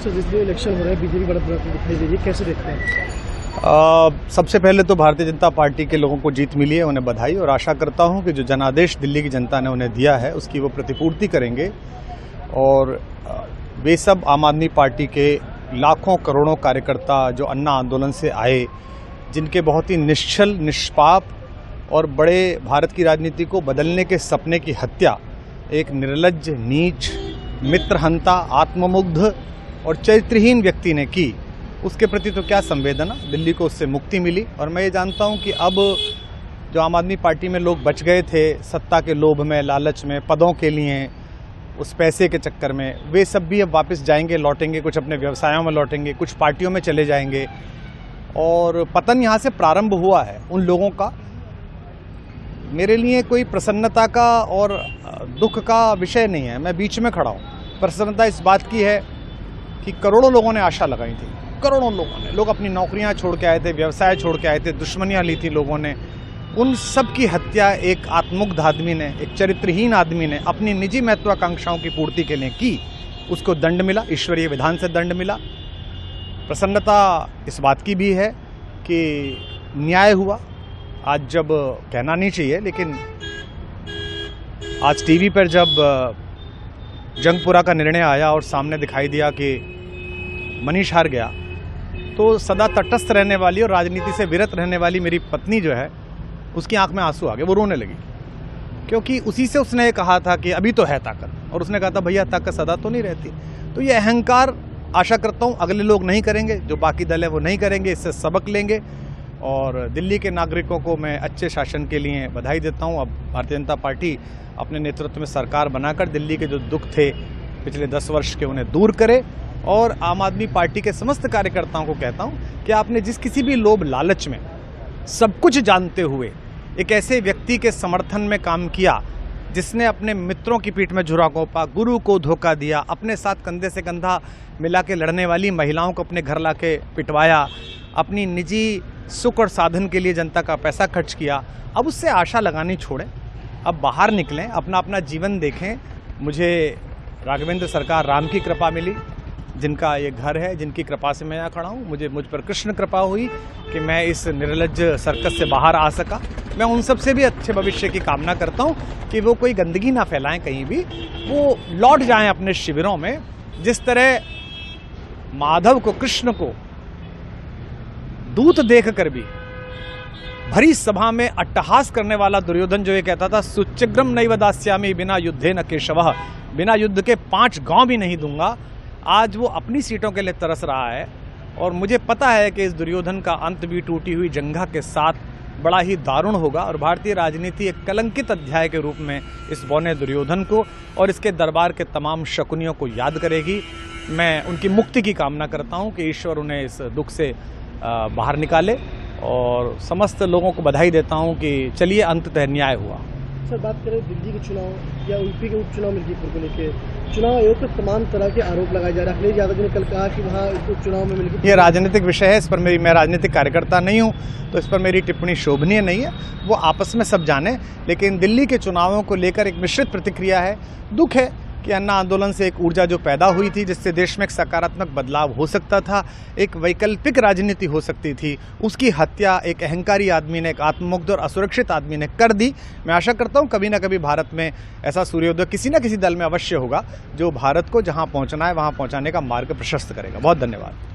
Sir जिस दिन election हो रहा है बीजेपी बढ़त दिखाई दे रही है, कैसे देखते हैं? सबसे पहले तो भारतीय जनता पार्टी के लोगों को जीत मिली है, उन्हें बधाई, और आशा करता हूं कि जो जनादेश दिल्ली की जनता ने उन्हें दिया है उसकी वो प्रतिपूर्ति करेंगे। और वे सब आम आदमी पार्टी के लाखों करोड़ों कार्यकर्ता जो अन्ना आंदोलन से आए, जिनके बहुत ही निश्चल निष्पाप और बड़े भारत की राजनीति को बदलने के सपने की हत्या एक निर्लज्ज, नीच, मित्रहंता, आत्ममुग्ध और चरित्रहीन व्यक्ति ने की, उसके प्रति तो क्या संवेदना। दिल्ली को उससे मुक्ति मिली। और मैं ये जानता हूँ कि अब जो आम आदमी पार्टी में लोग बच गए थे सत्ता के लोभ में, लालच में, पदों के लिए, उस पैसे के चक्कर में, वे सब भी अब वापस जाएंगे, लौटेंगे, कुछ अपने व्यवसायों में लौटेंगे, कुछ पार्टियों में चले जाएंगे। और पतन यहाँ से प्रारंभ हुआ है उन लोगों का। मेरे लिए कोई प्रसन्नता का और दुख का विषय नहीं है, मैं बीच में खड़ा हूँ। प्रसन्नता इस बात की है कि करोड़ों लोगों ने आशा लगाई थी, करोड़ों लोगों ने, लोग अपनी नौकरियां छोड़ के आए थे, व्यवसाय छोड़ के आए थे, दुश्मनियां ली थी लोगों ने, उन सब की हत्या एक आत्ममुग्ध आदमी ने, एक चरित्रहीन आदमी ने अपनी निजी महत्वाकांक्षाओं की पूर्ति के लिए की। उसको दंड मिला, ईश्वरीय विधान से दंड मिला। प्रसन्नता इस बात की भी है कि न्याय हुआ। आज जब कहना नहीं चाहिए, लेकिन आज टीवी पर जब जंगपुरा का निर्णय आया और सामने दिखाई दिया कि मनीष हार गया, तो सदा तटस्थ रहने वाली और राजनीति से विरत रहने वाली मेरी पत्नी जो है, उसकी आंख में आंसू आ गए, वो रोने लगी। क्योंकि उसी से उसने ये कहा था कि अभी तो है ताकत, और उसने कहा था भैया ताकत सदा तो नहीं रहती। तो ये अहंकार आशा करता हूँ अगले लोग नहीं करेंगे, जो बाकी दल है वो नहीं करेंगे, इससे सबक लेंगे। और दिल्ली के नागरिकों को मैं अच्छे शासन के लिए बधाई देता हूँ। अब भारतीय जनता पार्टी अपने नेतृत्व में सरकार बनाकर दिल्ली के जो दुख थे पिछले 10 वर्ष के, उन्हें दूर करे। और आम आदमी पार्टी के समस्त कार्यकर्ताओं को कहता हूं कि आपने जिस किसी भी लोभ लालच में, सब कुछ जानते हुए एक ऐसे व्यक्ति के समर्थन में काम किया जिसने अपने मित्रों की पीठ में झुरा घोंपा, गुरु को धोखा दिया, अपने साथ कंधे से कंधा मिला के लड़ने वाली महिलाओं को अपने घर ला के पिटवाया, अपनी निजी सुख और साधन के लिए जनता का पैसा खर्च किया, अब उससे आशा लगानी छोड़ें, अब बाहर निकलें, अपना अपना जीवन देखें। मुझे राघवेंद्र सरकार राम की कृपा मिली, जिनका ये घर है, जिनकी कृपा से मैं यहाँ खड़ा हूँ। मुझ पर कृष्ण कृपा हुई कि मैं इस निर्लज्ज सर्कस से बाहर आ सका। मैं उन सब से भी अच्छे भविष्य की कामना करता हूँ कि वो कोई गंदगी ना फैलाएं कहीं भी, वो लौट जाएं अपने शिविरों में। जिस तरह माधव को, कृष्ण को दूत देख कर भी भरी सभा में अट्टहास करने वाला दुर्योधन जो ये कहता था सुचिग्रम नैव दास्यामि बिना युद्धे न केशवः, बिना युद्ध के 5 गांव भी नहीं दूंगा, आज वो अपनी सीटों के लिए तरस रहा है। और मुझे पता है कि इस दुर्योधन का अंत भी टूटी हुई जंघा के साथ बड़ा ही दारुण होगा। और भारतीय राजनीति एक कलंकित अध्याय के रूप में इस बौने दुर्योधन को और इसके दरबार के तमाम शकुनियों को याद करेगी। मैं उनकी मुक्ति की कामना करता हूं कि ईश्वर उन्हें इस दुख से बाहर निकाले, और समस्त लोगों को बधाई देता हूं कि चलिए अंततः न्याय हुआ। सर बात करें दिल्ली के चुनाव या यूपी के उपचुनाव मिल्कीपुर को लेकर, चुनाव आयोग पर तमाम तरह के आरोप लगाए जा रहे हैं। अखिलेश यादव ने कल कहा कि वहाँ उपचुनाव में मिल्कीपुर, ये राजनीतिक विषय है, इस पर मैं राजनीतिक कार्यकर्ता नहीं हूँ, तो इस पर मेरी टिप्पणी शोभनीय नहीं है, वो आपस में सब जाने। लेकिन दिल्ली के चुनावों को लेकर एक मिश्रित प्रतिक्रिया है। दुख है कि अन्ना आंदोलन से एक ऊर्जा जो पैदा हुई थी, जिससे देश में एक सकारात्मक बदलाव हो सकता था, एक वैकल्पिक राजनीति हो सकती थी, उसकी हत्या एक अहंकारी आदमी ने, एक आत्ममुग्ध और असुरक्षित आदमी ने कर दी। मैं आशा करता हूं कभी ना कभी भारत में ऐसा सूर्योदय किसी न किसी दल में अवश्य होगा, जो भारत को जहां पहुंचना है वहां पहुंचाने का मार्ग प्रशस्त करेगा। बहुत धन्यवाद।